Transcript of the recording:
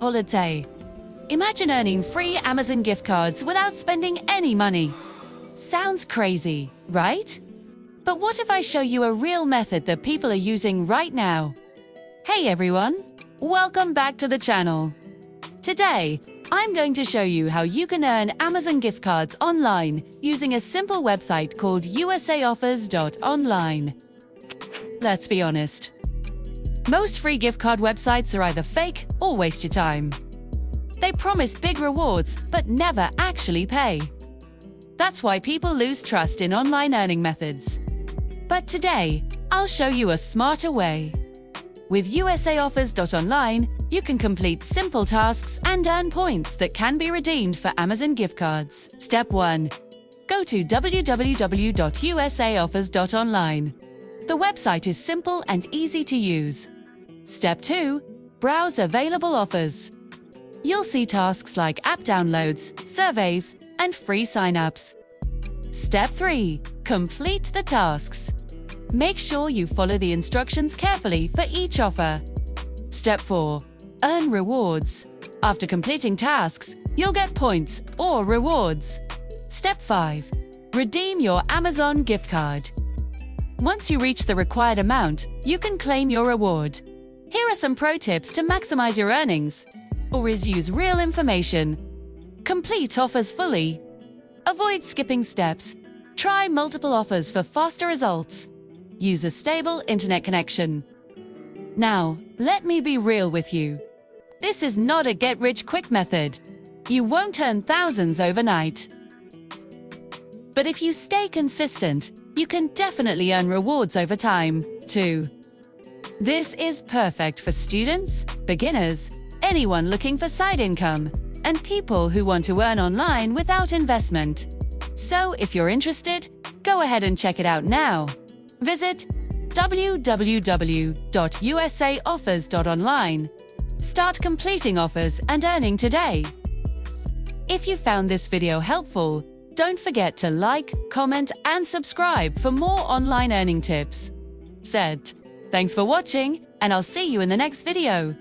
Holiday. Imagine earning free Amazon gift cards without spending any money. Sounds crazy, right? But what if I show you a real method that people are using right now? Hey everyone, welcome back to the channel. Today, I'm going to show you how you can earn Amazon gift cards online using a simple website called usaoffers.online. Let's be honest. Most free gift card websites are either fake or waste your time. They promise big rewards, but never actually pay. That's why people lose trust in online earning methods. But today, I'll show you a smarter way. With usaoffers.online, you can complete simple tasks and earn points that can be redeemed for Amazon gift cards. Step 1. Go to www.usaoffers.online. The website is simple and easy to use. Step 2. Browse available offers. You'll see tasks like app downloads, surveys, and free sign-ups. Step 3. Complete the tasks. Make sure you follow the instructions carefully for each offer. Step 4. Earn rewards. After completing tasks, you'll get points or rewards. Step 5. Redeem your Amazon gift card. Once you reach the required amount, you can claim your reward. Here are some pro tips to maximize your earnings. Always use real information. Complete offers fully. Avoid skipping steps. Try multiple offers for faster results. Use a stable internet connection. Now, let me be real with you. This is not a get-rich-quick method. You won't earn thousands overnight. But if you stay consistent, you can definitely earn rewards over time, too. This is perfect for students, beginners, anyone looking for side income, and people who want to earn online without investment. So if you're interested, go ahead and check it out now. Visit www.usaoffers.online. Start completing offers and earning today. If you found this video helpful, don't forget to like, comment, and subscribe for more online earning tips. Thanks for watching, and I'll see you in the next video.